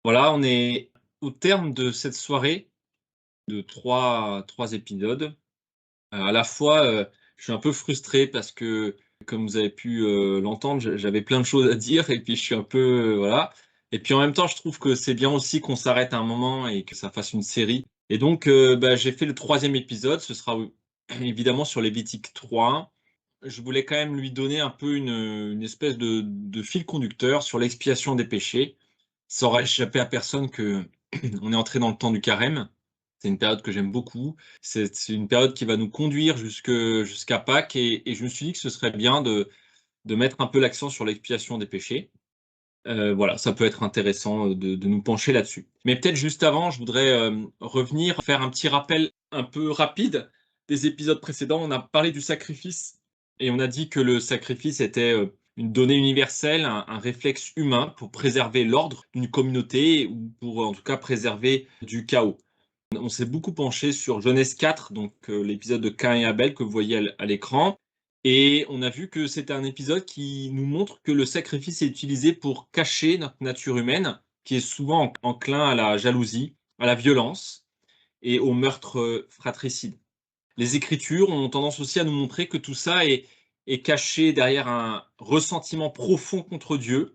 Voilà, on est au terme de cette soirée de trois épisodes. À la fois, je suis un peu frustré parce que, comme vous avez pu, l'entendre, j'avais plein de choses à dire et puis je suis un peu, voilà. Et puis en même temps, je trouve que c'est bien aussi qu'on s'arrête à un moment et que ça fasse une série. Et donc, j'ai fait le troisième épisode, ce sera, évidemment sur Lévitique 3. Je voulais quand même lui donner un peu une espèce de fil conducteur sur l'expiation des péchés. Ça aura échappé à personne que on est entré dans le temps du carême. C'est une période que j'aime beaucoup. C'est une période qui va nous conduire jusqu'à Pâques et je me suis dit que ce serait bien de mettre un peu l'accent sur l'expiation des péchés. Voilà, ça peut être intéressant, de nous pencher là-dessus. Mais peut-être juste avant, je voudrais, revenir, faire un petit rappel un peu rapide des épisodes précédents. On a parlé du sacrifice et on a dit que le sacrifice était, une donnée universelle, un réflexe humain pour préserver l'ordre d'une communauté ou pour, en tout cas, préserver du chaos. On s'est beaucoup penché sur Genèse 4, donc l'épisode de Caïn et Abel que vous voyez à l'écran. Et on a vu que c'était un épisode qui nous montre que le sacrifice est utilisé pour cacher notre nature humaine, qui est souvent enclin à la jalousie, à la violence et au meurtre fratricide. Les Écritures ont tendance aussi à nous montrer que tout ça est caché derrière un ressentiment profond contre Dieu,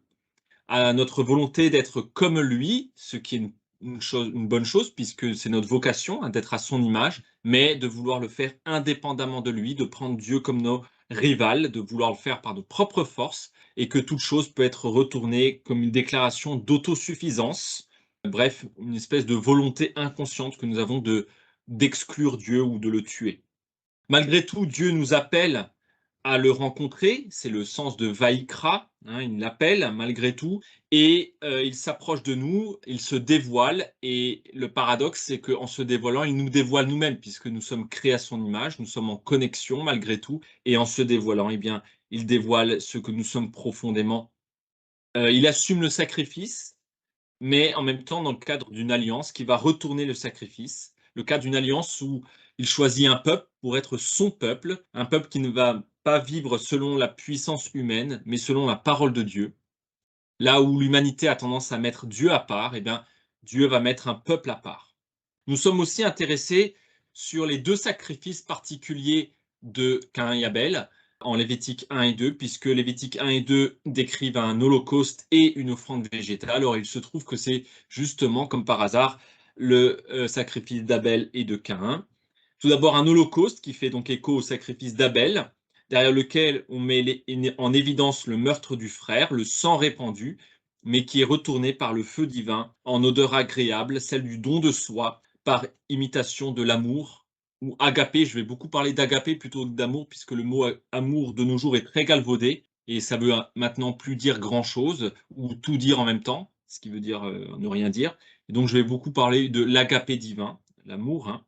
à notre volonté d'être comme lui, ce qui est une bonne chose puisque c'est notre vocation, hein, d'être à son image, mais de vouloir le faire indépendamment de lui, de prendre Dieu comme nos rivales, de vouloir le faire par nos propres forces et que toute chose peut être retournée comme une déclaration d'autosuffisance. Bref, une espèce de volonté inconsciente que nous avons de d'exclure Dieu ou de le tuer. Malgré tout, Dieu nous appelle à le rencontrer, c'est le sens de Vaïkra, hein, il l'appelle malgré tout et il s'approche de nous, il se dévoile et le paradoxe, c'est qu'en se dévoilant, il nous dévoile nous-mêmes puisque nous sommes créés à son image, nous sommes en connexion malgré tout et en se dévoilant, eh bien, il dévoile ce que nous sommes profondément. Il assume le sacrifice, mais en même temps dans le cadre d'une alliance qui va retourner le sacrifice, le cadre d'une alliance où il choisit un peuple pour être son peuple, un peuple qui ne va pas vivre selon la puissance humaine, mais selon la parole de Dieu. Là où l'humanité a tendance à mettre Dieu à part, eh bien, Dieu va mettre un peuple à part. Nous sommes aussi intéressés sur les deux sacrifices particuliers de Caïn et Abel en Lévitique 1 et 2, puisque Lévitique 1 et 2 décrivent un holocauste et une offrande végétale. Or, il se trouve que c'est justement, comme par hasard, le sacrifice d'Abel et de Caïn. Tout d'abord, un holocauste qui fait donc écho au sacrifice d'Abel, derrière lequel on met en évidence le meurtre du frère, le sang répandu, mais qui est retourné par le feu divin en odeur agréable, celle du don de soi, par imitation de l'amour, ou agapé. Je vais beaucoup parler d'agapé plutôt que d'amour, puisque le mot amour de nos jours est très galvaudé, et ça veut maintenant plus dire grand-chose, ou tout dire en même temps, ce qui veut dire ne rien dire. Et donc je vais beaucoup parler de l'agapé divin, l'amour, hein.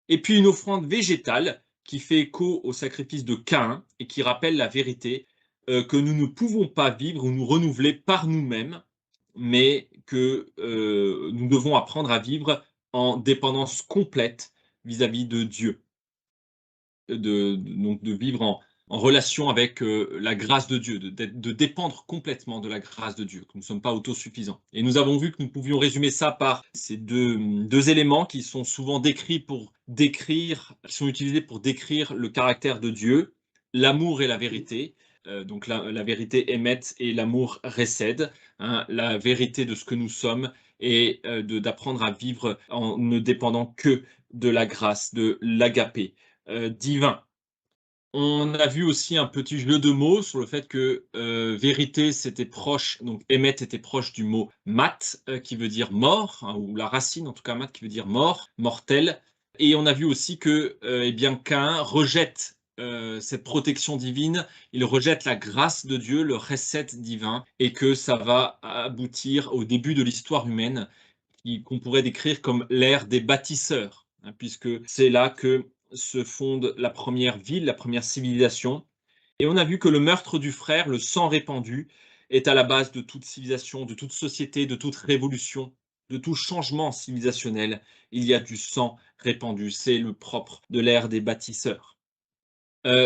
Et puis une offrande végétale qui fait écho au sacrifice de Caïn et qui rappelle la vérité que nous ne pouvons pas vivre ou nous renouveler par nous-mêmes, mais que nous devons apprendre à vivre en dépendance complète vis-à-vis de Dieu, donc de vivre en relation avec la grâce de Dieu, de dépendre complètement de la grâce de Dieu, que nous ne sommes pas autosuffisants. Et nous avons vu que nous pouvions résumer ça par ces deux éléments qui sont souvent qui sont utilisés pour décrire le caractère de Dieu, l'amour et la vérité. Donc la vérité émet et l'amour récède, hein, la vérité de ce que nous sommes et d'apprendre à vivre en ne dépendant que de la grâce, de l'agapé divin. On a vu aussi un petit jeu de mots sur le fait que vérité, c'était proche, donc émet était proche du mot mat, qui veut dire mort, hein, ou la racine en tout cas mat qui veut dire mort, mortel. Et on a vu aussi que eh bien, Caïn rejette cette protection divine, il rejette la grâce de Dieu, le recette divin, et que ça va aboutir au début de l'histoire humaine, qu'on pourrait décrire comme l'ère des bâtisseurs, hein, puisque c'est là que se fonde la première ville, la première civilisation. Et on a vu que le meurtre du frère, le sang répandu, est à la base de toute civilisation, de toute société, de toute révolution, de tout changement civilisationnel. Il y a du sang répandu. C'est le propre de l'ère des bâtisseurs.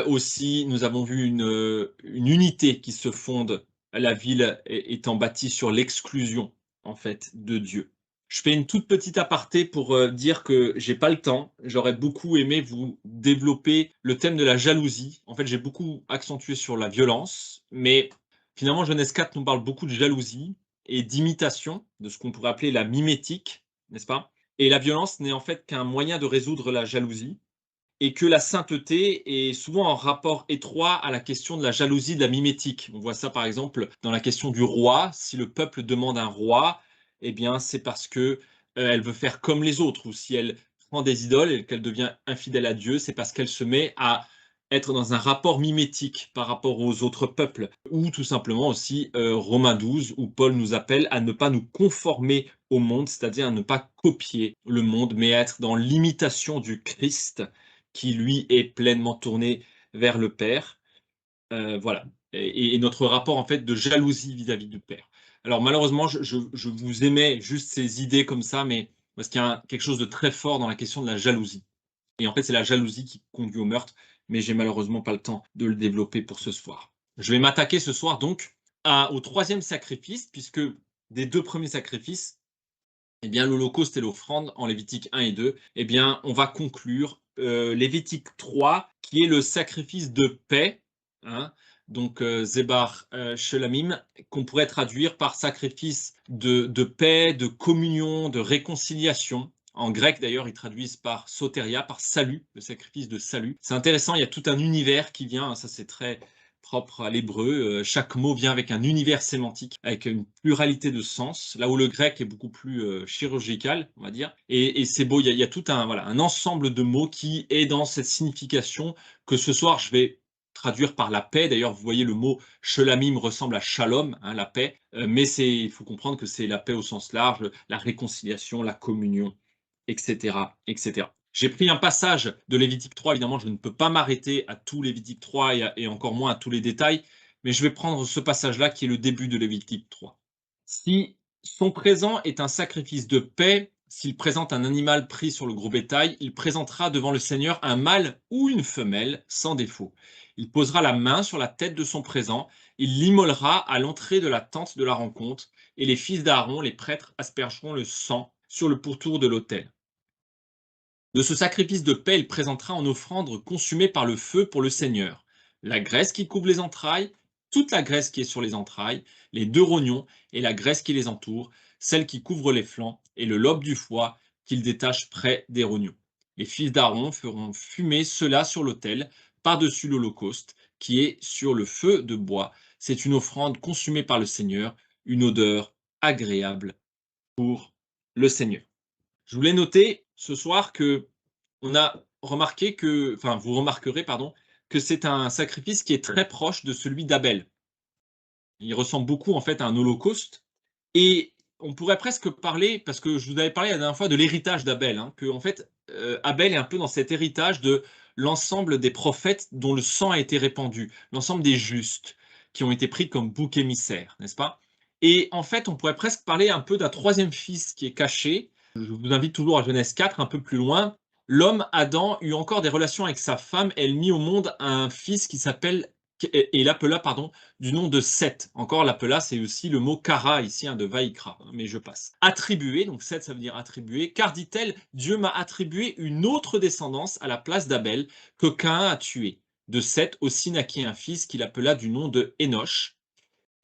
Aussi, nous avons vu une unité qui se fonde, la ville étant bâtie sur l'exclusion. en fait, de Dieu. Je fais une toute petite aparté pour, dire que j'ai pas le temps. J'aurais beaucoup aimé vous développer le thème de la jalousie. En fait, j'ai beaucoup accentué sur la violence, mais finalement Genèse 4 nous parle beaucoup de jalousie et d'imitation, de ce qu'on pourrait appeler la mimétique, n'est-ce pas? Et la violence n'est en fait qu'un moyen de résoudre la jalousie et que la sainteté est souvent en rapport étroit à la question de la jalousie, de la mimétique. On voit ça par exemple dans la question du roi. Si le peuple demande un roi, eh bien c'est parce que elle veut faire comme les autres, ou si elle prend des idoles et qu'elle devient infidèle à Dieu, c'est parce qu'elle se met à être dans un rapport mimétique par rapport aux autres peuples, ou tout simplement aussi Romains 12, où Paul nous appelle à ne pas nous conformer au monde, c'est-à-dire à ne pas copier le monde, mais à être dans l'imitation du Christ, qui lui est pleinement tourné vers le Père. Voilà. Et notre rapport en fait de jalousie vis-à-vis du Père. Alors malheureusement, je vous émets juste ces idées comme ça, mais parce qu'il y a quelque chose de très fort dans la question de la jalousie. Et en fait, c'est la jalousie qui conduit au meurtre, mais j'ai malheureusement pas le temps de le développer pour ce soir. Je vais m'attaquer ce soir donc au troisième sacrifice, puisque des deux premiers sacrifices, eh bien, l'Holocauste et l'offrande en Lévitique 1 et 2, eh bien, on va conclure Lévitique 3, qui est le sacrifice de paix, hein, donc Zébar Shelamim, qu'on pourrait traduire par sacrifice de paix, de communion, de réconciliation. En grec, d'ailleurs, ils traduisent par soteria, par salut, le sacrifice de salut. C'est intéressant, il y a tout un univers qui vient, hein, ça c'est très propre à l'hébreu. Chaque mot vient avec un univers sémantique, avec une pluralité de sens, là où le grec est beaucoup plus chirurgical, on va dire. Et c'est beau, il y a tout un, voilà, un ensemble de mots qui est dans cette signification que ce soir, je vais traduire par la paix. D'ailleurs, vous voyez, le mot shelamim ressemble à shalom, hein, la paix, mais il faut comprendre que c'est la paix au sens large, la réconciliation, la communion, etc., etc. J'ai pris un passage de Lévitique 3, évidemment, je ne peux pas m'arrêter à tout Lévitique 3 et encore moins à tous les détails, mais je vais prendre ce passage-là qui est le début de Lévitique 3. Si son présent est un sacrifice de paix, s'il présente un animal pris sur le gros bétail, il présentera devant le Seigneur un mâle ou une femelle sans défaut. Il posera la main sur la tête de son présent, il l'immolera à l'entrée de la tente de la rencontre, et les fils d'Aaron, les prêtres, aspergeront le sang sur le pourtour de l'autel. De ce sacrifice de paix, il présentera en offrande consumée par le feu pour le Seigneur la graisse qui couvre les entrailles, toute la graisse qui est sur les entrailles, les deux rognons et la graisse qui les entoure, celle qui couvre les flancs et le lobe du foie qu'il détache près des rognons. Les fils d'Aaron feront fumer cela sur l'autel, par-dessus l'holocauste, qui est sur le feu de bois. C'est une offrande consumée par le Seigneur, une odeur agréable pour le Seigneur. Je voulais noter ce soir que on a remarqué que, enfin, vous remarquerez, pardon, que c'est un sacrifice qui est très proche de celui d'Abel. Il ressemble beaucoup en fait à un holocauste, et on pourrait presque parler, parce que je vous avais parlé la dernière fois de l'héritage d'Abel, hein, que en fait Abel est un peu dans cet héritage de l'ensemble des prophètes dont le sang a été répandu, l'ensemble des justes qui ont été pris comme bouc émissaire, n'est-ce pas? Et en fait, on pourrait presque parler un peu d'un troisième fils qui est caché. Je vous invite toujours à Genèse 4, un peu plus loin. L'homme Adam eut encore des relations avec sa femme, elle mit au monde un fils qui s'appelle, et l'appela, pardon, du nom de Seth. Encore, l'appela, c'est aussi le mot kara ici, hein, de Vaïkra, hein, mais je passe. Attribué, donc Seth, ça veut dire attribué, car dit-elle, Dieu m'a attribué une autre descendance à la place d'Abel que Caïn a tué. De Seth aussi naquit un fils qu'il appela du nom de Enoch.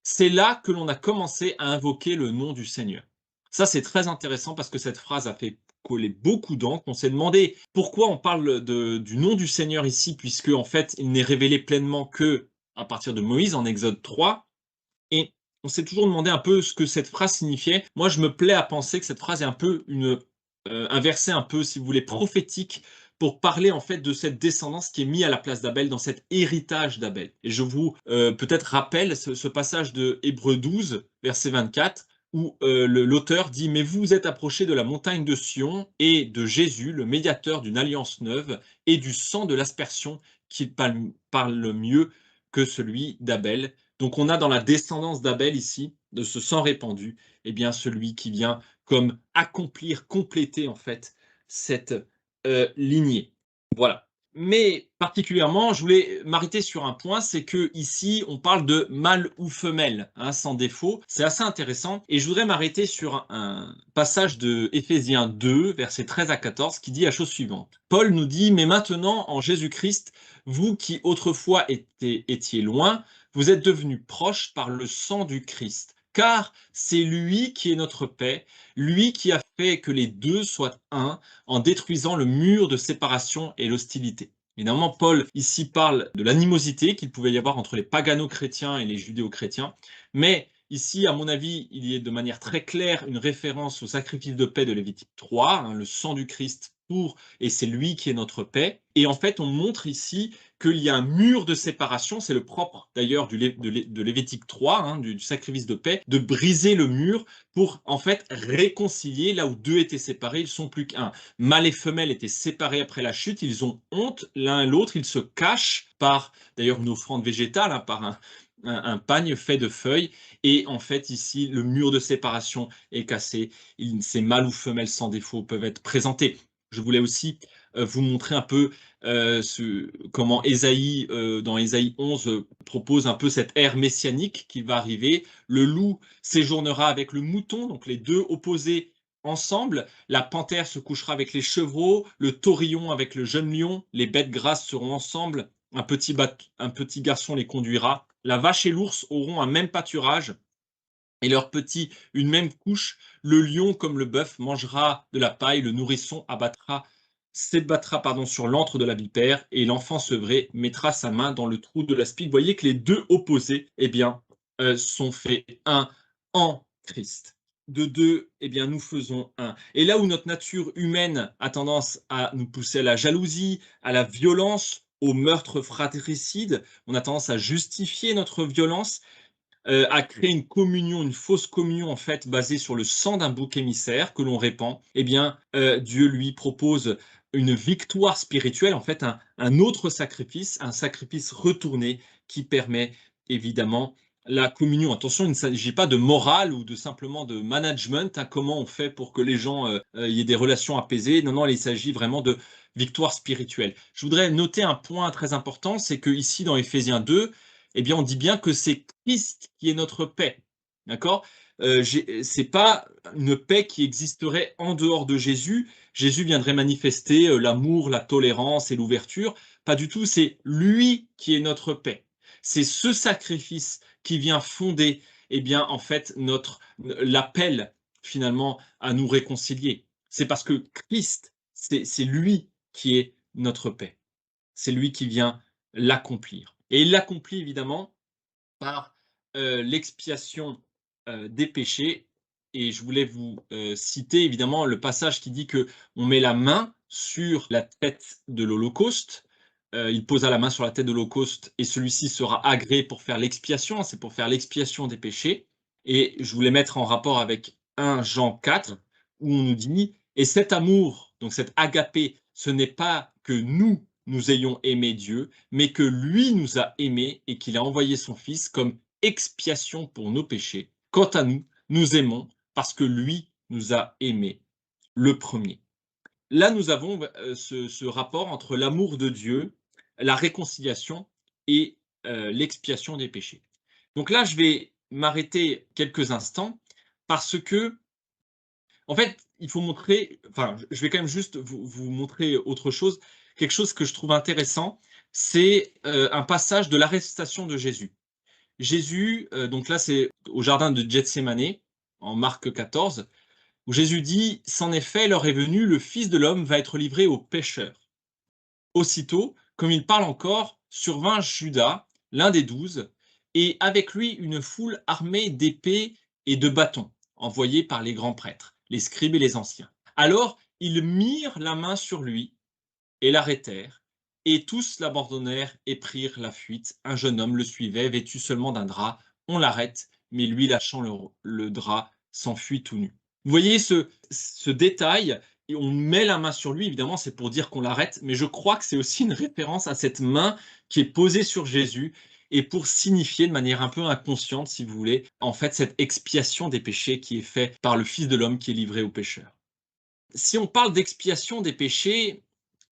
C'est là que l'on a commencé à invoquer le nom du Seigneur. Ça, c'est très intéressant parce que cette phrase a fait coller beaucoup d'encre. On s'est demandé pourquoi on parle du nom du Seigneur ici, puisque en fait, il n'est révélé pleinement que à partir de Moïse en Exode 3. Et on s'est toujours demandé un peu ce que cette phrase signifiait. Moi, je me plais à penser que cette phrase est un peu un verset un peu, si vous voulez, prophétique pour parler en fait de cette descendance qui est mise à la place d'Abel, dans cet héritage d'Abel. Et je vous peut-être rappelle ce passage de Hébreux 12, verset 24, où l'auteur dit « Mais vous vous êtes approchés de la montagne de Sion et de Jésus, le médiateur d'une alliance neuve, et du sang de l'aspersion qui parle mieux que celui d'Abel. » Donc on a dans la descendance d'Abel ici, de ce sang répandu, eh bien celui qui vient comme accomplir, compléter en fait cette lignée. Voilà. Mais particulièrement, je voulais m'arrêter sur un point, c'est que ici, on parle de mâle ou femelle, hein, sans défaut. C'est assez intéressant. Et je voudrais m'arrêter sur un passage de Éphésiens 2, versets 13 à 14, qui dit la chose suivante. Paul nous dit, mais maintenant, en Jésus-Christ, vous qui autrefois étiez loin, vous êtes devenus proches par le sang du Christ. Car c'est lui qui est notre paix, lui qui a fait que les deux soient un, en détruisant le mur de séparation et l'hostilité. Évidemment, Paul ici parle de l'animosité qu'il pouvait y avoir entre les pagano-chrétiens et les judéo-chrétiens, mais ici, à mon avis, il y a de manière très claire une référence au sacrifice de paix de Lévitique 3, hein, le sang du Christ pour, et c'est lui qui est notre paix. Et en fait, on montre ici qu'il y a un mur de séparation, c'est le propre d'ailleurs de Lévitique 3, hein, du sacrifice de paix, de briser le mur pour en fait réconcilier là où deux étaient séparés, ils sont plus qu'un. Mâle et femelle étaient séparés après la chute, ils ont honte l'un et l'autre, ils se cachent par d'ailleurs une offrande végétale, hein, par un pagne fait de feuilles, et en fait ici le mur de séparation est cassé, ces mâles ou femelles sans défaut peuvent être présentés. Je voulais aussi vous montrer un peu comment Ésaïe, dans Ésaïe 11, propose un peu cette ère messianique qui va arriver. Le loup séjournera avec le mouton, donc les deux opposés ensemble. La panthère se couchera avec les chevreaux, le taurillon avec le jeune lion, les bêtes grasses seront ensemble, un petit garçon les conduira. La vache et l'ours auront un même pâturage, et leurs petits une même couche. Le lion, comme le bœuf, mangera de la paille, le nourrisson s'ébattra sur l'antre de la vipère, et l'enfant sevré mettra sa main dans le trou de la spigue. Vous voyez que les deux opposés, eh bien, sont faits un en Christ. De deux, eh bien, nous faisons un. Et là où notre nature humaine a tendance à nous pousser à la jalousie, à la violence, au meurtre fratricide, on a tendance à justifier notre violence, à créer une communion, une fausse communion en fait basée sur le sang d'un bouc émissaire que l'on répand, eh bien Dieu lui propose une victoire spirituelle, en fait un autre sacrifice, un sacrifice retourné qui permet évidemment la communion. Attention, il ne s'agit pas de morale ou de simplement de management, hein, comment on fait pour que les gens y aient des relations apaisées. Non, non, il s'agit vraiment de victoire spirituelle. Je voudrais noter un point très important, c'est que ici dans Éphésiens 2, eh bien, on dit bien que c'est Christ qui est notre paix. D'accord? C'est pas une paix qui existerait en dehors de Jésus. Jésus viendrait manifester l'amour, la tolérance et l'ouverture. Pas du tout, c'est lui qui est notre paix. C'est ce sacrifice qui vient fonder, eh bien, en fait, l'appel finalement à nous réconcilier. C'est parce que Christ, c'est lui qui est notre paix. C'est lui qui vient l'accomplir. Et il l'accomplit évidemment par l'expiation des péchés. Et je voulais vous citer évidemment le passage qui dit que on met la main sur la tête de l'Holocauste. Il posa la main sur la tête de l'Holocauste et celui-ci sera agréé pour faire l'expiation. C'est pour faire l'expiation des péchés. Et je voulais mettre en rapport avec 1 Jean 4 où on nous dit et cet amour, donc cet agapé, ce n'est pas que nous ayons aimé Dieu, mais que lui nous a aimés et qu'il a envoyé son Fils comme expiation pour nos péchés. Quant à nous, nous aimons parce que lui nous a aimés le premier. Là, nous avons ce rapport entre l'amour de Dieu, la réconciliation et l'expiation des péchés. Donc là, je vais m'arrêter quelques instants parce que en fait, il faut montrer, enfin, je vais quand même juste vous montrer autre chose. Quelque chose que je trouve intéressant, c'est un passage de l'arrestation de Jésus. Jésus, donc là, c'est au jardin de Gethsémanée, en Marc 14, où Jésus dit, c'en est fait, l'heure est venue, le Fils de l'homme va être livré aux pécheurs. Aussitôt, comme il parle encore, survint Judas, l'un des 12, et avec lui une foule armée d'épées et de bâtons, envoyés par les grands prêtres, les scribes et les anciens. Alors ils mirent la main sur lui et l'arrêtèrent, et tous l'abandonnèrent et prirent la fuite. Un jeune homme le suivait, vêtu seulement d'un drap. On l'arrête, mais lui, lâchant le drap, s'enfuit tout nu. Vous voyez ce détail, et on met la main sur lui, évidemment, c'est pour dire qu'on l'arrête, mais je crois que c'est aussi une référence à cette main qui est posée sur Jésus, et pour signifier de manière un peu inconsciente, si vous voulez, en fait, cette expiation des péchés qui est faite par le Fils de l'homme qui est livré aux pécheurs. Si on parle d'expiation des péchés,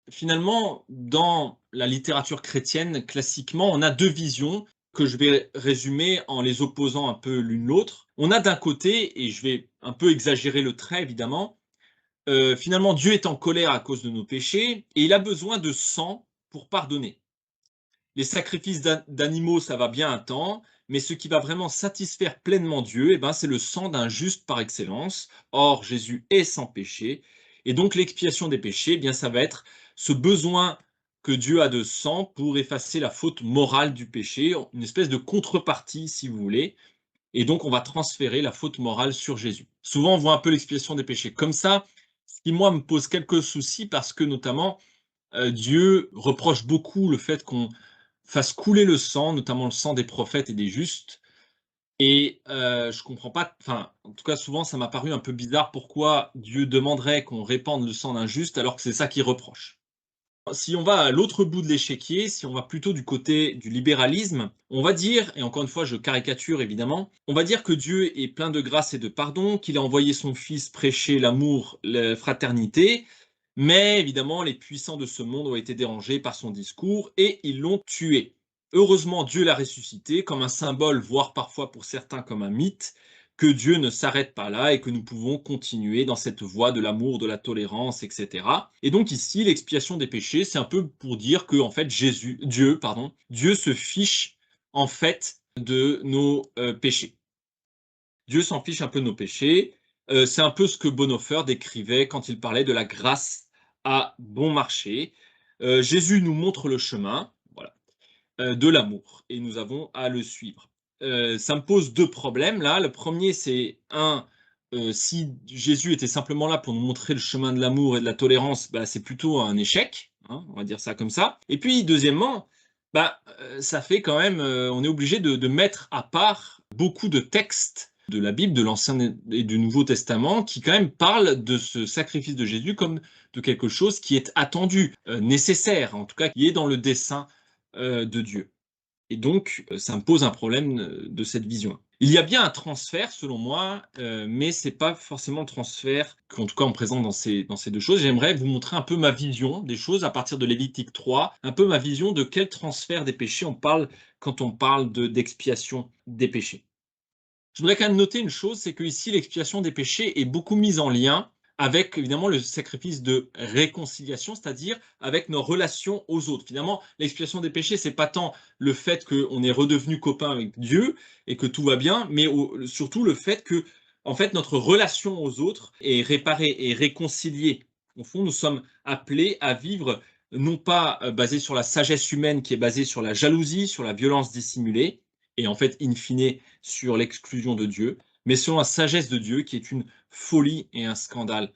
finalement, dans la littérature chrétienne, classiquement, on a 2 visions que je vais résumer en les opposant un peu l'une l'autre. On a d'un côté, et je vais un peu exagérer le trait évidemment, finalement Dieu est en colère à cause de nos péchés et il a besoin de sang pour pardonner. Les sacrifices d'animaux, ça va bien un temps, mais ce qui va vraiment satisfaire pleinement Dieu, eh ben, c'est le sang d'un juste par excellence. Or, Jésus est sans péché, et donc l'expiation des péchés, eh bien, ça va être ce besoin que Dieu a de sang pour effacer la faute morale du péché, une espèce de contrepartie, si vous voulez, et donc on va transférer la faute morale sur Jésus. Souvent, on voit un peu l'expiation des péchés comme ça, ce qui, moi, me pose quelques soucis parce que, notamment, Dieu reproche beaucoup le fait qu'on fasse couler le sang, notamment le sang des prophètes et des justes. Et je comprends pas, enfin, en tout cas, souvent, ça m'a paru un peu bizarre pourquoi Dieu demanderait qu'on répande le sang d'un juste alors que c'est ça qu'il reproche. Si on va à l'autre bout de l'échiquier, si on va plutôt du côté du libéralisme, on va dire, et encore une fois, je caricature évidemment, on va dire que Dieu est plein de grâce et de pardon, qu'il a envoyé son Fils prêcher l'amour, la fraternité, mais évidemment, les puissants de ce monde ont été dérangés par son discours et ils l'ont tué. Heureusement, Dieu l'a ressuscité comme un symbole, voire parfois pour certains comme un mythe, que Dieu ne s'arrête pas là et que nous pouvons continuer dans cette voie de l'amour, de la tolérance, etc. Et donc ici, l'expiation des péchés, c'est un peu pour dire que en fait Dieu se fiche en fait de nos péchés. Dieu s'en fiche un peu de nos péchés. C'est un peu ce que Bonhoeffer décrivait quand il parlait de la grâce à bon marché. Jésus nous montre le chemin, voilà, de l'amour, et nous avons à le suivre. Ça me pose deux problèmes là. Le premier, c'est si Jésus était simplement là pour nous montrer le chemin de l'amour et de la tolérance, bah, c'est plutôt un échec, hein, on va dire ça comme ça. Et puis, deuxièmement, bah, ça fait quand même, on est obligé de mettre à part beaucoup de textes de la Bible, de l'Ancien et du Nouveau Testament, qui quand même parlent de ce sacrifice de Jésus comme de quelque chose qui est attendu, nécessaire, en tout cas qui est dans le dessein de Dieu. Et donc, ça me pose un problème de cette vision. Il y a bien un transfert, selon moi, mais c'est pas forcément le transfert qu'en tout cas on présente dans ces deux choses. J'aimerais vous montrer un peu ma vision des choses à partir de Lévitique 3, un peu ma vision de quel transfert des péchés on parle quand on parle d'expiation des péchés. Je voudrais quand même noter une chose, c'est que ici l'expiation des péchés est beaucoup mise en lien avec évidemment le sacrifice de réconciliation, c'est-à-dire avec nos relations aux autres. Finalement, l'expiation des péchés, c'est pas tant le fait qu'on est redevenu copain avec Dieu et que tout va bien, mais surtout le fait que, en fait, notre relation aux autres est réparée et réconciliée. Au fond, nous sommes appelés à vivre non pas basé sur la sagesse humaine qui est basée sur la jalousie, sur la violence dissimulée, et en fait, in fine, sur l'exclusion de Dieu, mais selon la sagesse de Dieu qui est une folie et un scandale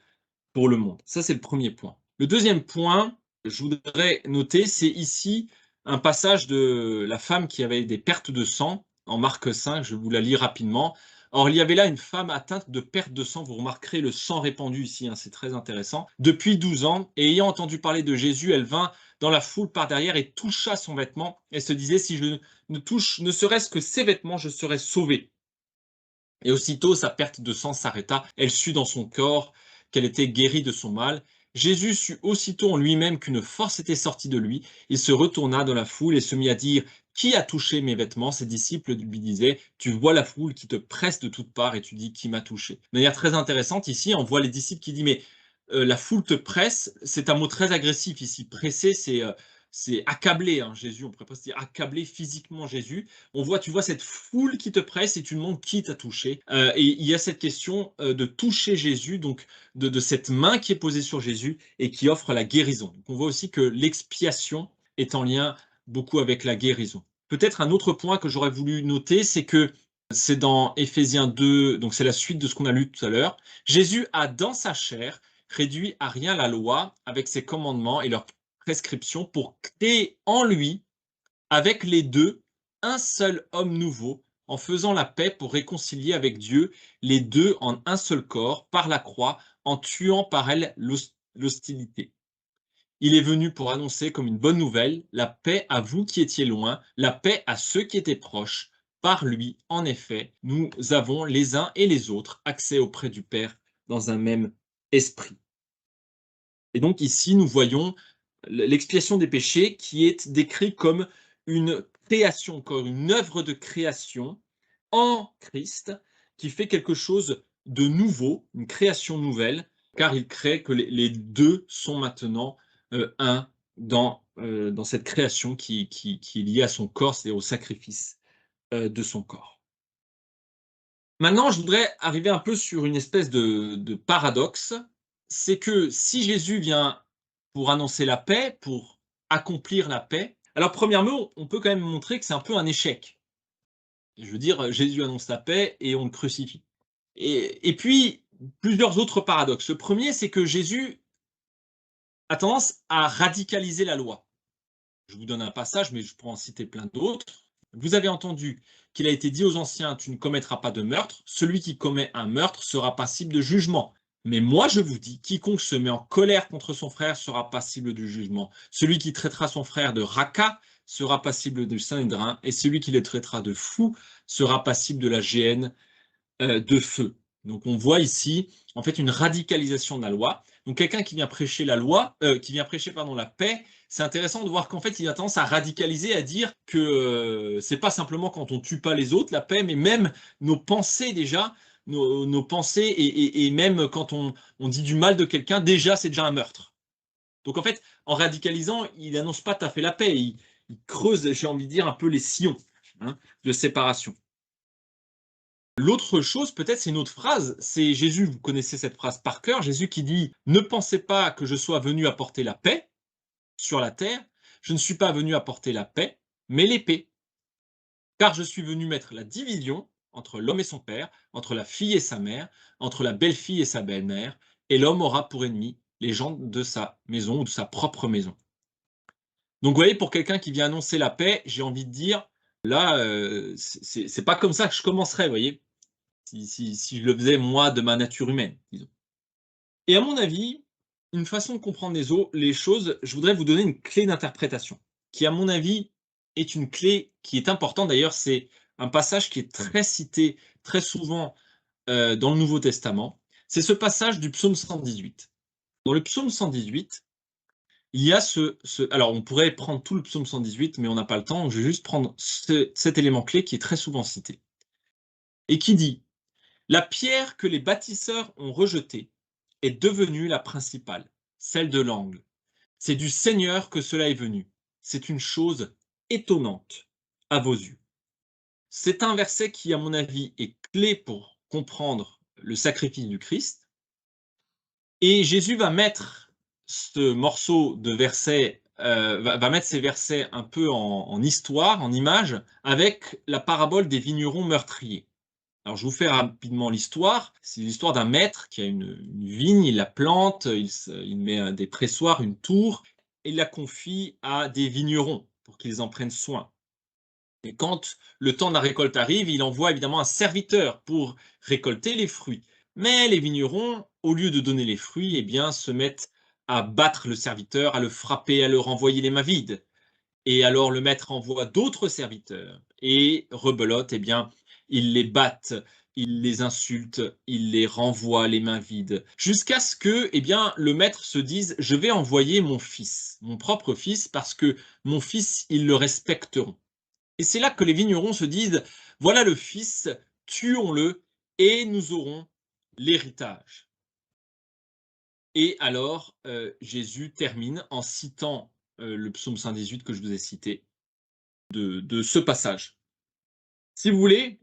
pour le monde. Ça, c'est le premier point. Le deuxième point, je voudrais noter, c'est ici un passage de la femme qui avait des pertes de sang, en Marc 5, je vous la lis rapidement. Or, il y avait là une femme atteinte de perte de sang, vous remarquerez le sang répandu ici, hein, c'est très intéressant, depuis 12 ans, et ayant entendu parler de Jésus, elle vint dans la foule par derrière et toucha son vêtement, et se disait, si je ne touche ne serait-ce que ses vêtements, je serai sauvée. Et aussitôt sa perte de sang s'arrêta, elle sut dans son corps qu'elle était guérie de son mal. Jésus sut aussitôt en lui-même qu'une force était sortie de lui. Il se retourna dans la foule et se mit à dire, qui a touché mes vêtements? Ses disciples lui disaient, tu vois la foule qui te presse de toutes parts et tu dis, qui m'a touché? De manière très intéressante ici, on voit les disciples qui disent, mais la foule te presse, c'est un mot très agressif ici. Presser, c'est accabler, hein, Jésus, on pourrait pas se dire accabler physiquement Jésus. Tu vois cette foule qui te presse et tu demandes qui t'a touché. Et il y a cette question de toucher Jésus, donc de cette main qui est posée sur Jésus et qui offre la guérison. Donc on voit aussi que l'expiation est en lien beaucoup avec la guérison. Peut-être un autre point que j'aurais voulu noter, c'est que c'est dans Éphésiens 2, donc c'est la suite de ce qu'on a lu tout à l'heure. Jésus a dans sa chair réduit à rien la loi avec ses commandements et leurs prescriptions pour créer en lui, avec les deux, un seul homme nouveau, en faisant la paix pour réconcilier avec Dieu les deux en un seul corps par la croix, en tuant par elle l'hostilité. Il est venu pour annoncer comme une bonne nouvelle la paix à vous qui étiez loin, la paix à ceux qui étaient proches. Par lui, en effet, nous avons les uns et les autres accès auprès du Père dans un même esprit. Et donc ici, nous voyons l'expiation des péchés qui est décrite comme une création, comme une œuvre de création en Christ, qui fait quelque chose de nouveau, une création nouvelle, car il crée que les 2 sont maintenant, un dans cette création qui est liée à son corps, c'est au sacrifice, de son corps. Maintenant, je voudrais arriver un peu sur une espèce de paradoxe. C'est que si Jésus vient pour annoncer la paix, pour accomplir la paix, alors premièrement, on peut quand même montrer que c'est un peu un échec. Je veux dire, Jésus annonce la paix et on le crucifie. Et puis, plusieurs autres paradoxes. Le premier, c'est que Jésus a tendance à radicaliser la loi. Je vous donne un passage, mais je pourrais en citer plein d'autres. Vous avez entendu qu'il a été dit aux anciens, tu ne commettras pas de meurtre. Celui qui commet un meurtre sera passible de jugement. Mais moi, je vous dis, quiconque se met en colère contre son frère sera passible du jugement. Celui qui traitera son frère de raca sera passible du Sanhédrin, et celui qui le traitera de fou sera passible de la géhenne de feu. Donc on voit ici en fait une radicalisation de la loi. Donc quelqu'un qui vient prêcher la loi, qui vient prêcher pardon la paix, c'est intéressant de voir qu'en fait il a tendance à radicaliser, à dire que c'est pas simplement quand on tue pas les autres la paix, mais même nos pensées déjà, nos pensées et même quand on dit du mal de quelqu'un, déjà c'est déjà un meurtre. Donc en fait, en radicalisant, il n'annonce pas tout à fait la paix, il creuse, j'ai envie de dire, un peu les sillons hein, de séparation. L'autre chose, peut-être, c'est une autre phrase. C'est Jésus, vous connaissez cette phrase par cœur, Jésus qui dit: «Ne pensez pas que je sois venu apporter la paix sur la terre. Je ne suis pas venu apporter la paix, mais l'épée. Car je suis venu mettre la division entre l'homme et son père, entre la fille et sa mère, entre la belle-fille et sa belle-mère, et l'homme aura pour ennemi les gens de sa maison ou de sa propre maison.» Donc vous voyez, pour quelqu'un qui vient annoncer la paix, j'ai envie de dire, là, c'est pas comme ça que je commencerais, vous voyez? Si je le faisais moi de ma nature humaine, disons. Et à mon avis, une façon de comprendre les choses, je voudrais vous donner une clé d'interprétation, qui à mon avis est une clé qui est importante. D'ailleurs, c'est un passage qui est très cité, très souvent dans le Nouveau Testament. C'est ce passage du psaume 118. Dans le psaume 118, il y a alors on pourrait prendre tout le psaume 118, mais on n'a pas le temps, donc je vais juste prendre cet élément clé qui est très souvent cité, et qui dit: la pierre que les bâtisseurs ont rejetée est devenue la principale, celle de l'angle. C'est du Seigneur que cela est venu. C'est une chose étonnante à vos yeux. C'est un verset qui, à mon avis, est clé pour comprendre le sacrifice du Christ. Et Jésus va mettre ce morceau de verset, va mettre ces versets un peu en histoire, en image, avec la parabole des vignerons meurtriers. Alors, je vous fais rapidement l'histoire. C'est l'histoire d'un maître qui a une vigne, il la plante, il met des pressoirs, une tour, et il la confie à des vignerons pour qu'ils en prennent soin. Et quand le temps de la récolte arrive, il envoie évidemment un serviteur pour récolter les fruits. Mais les vignerons, au lieu de donner les fruits, eh bien, se mettent à battre le serviteur, à le frapper, à le renvoyer les mains vides. Et alors le maître envoie d'autres serviteurs et rebelote, eh bien, ils les battent, ils les insultent, ils les renvoient les mains vides, jusqu'à ce que, eh bien, le maître se dise: je vais envoyer mon fils, mon propre fils, parce que mon fils, ils le respecteront. Et c'est là que les vignerons se disent: voilà le fils, tuons-le et nous aurons l'héritage. Et alors, Jésus termine en citant le psaume 118 que je vous ai cité, de ce passage. Si vous voulez,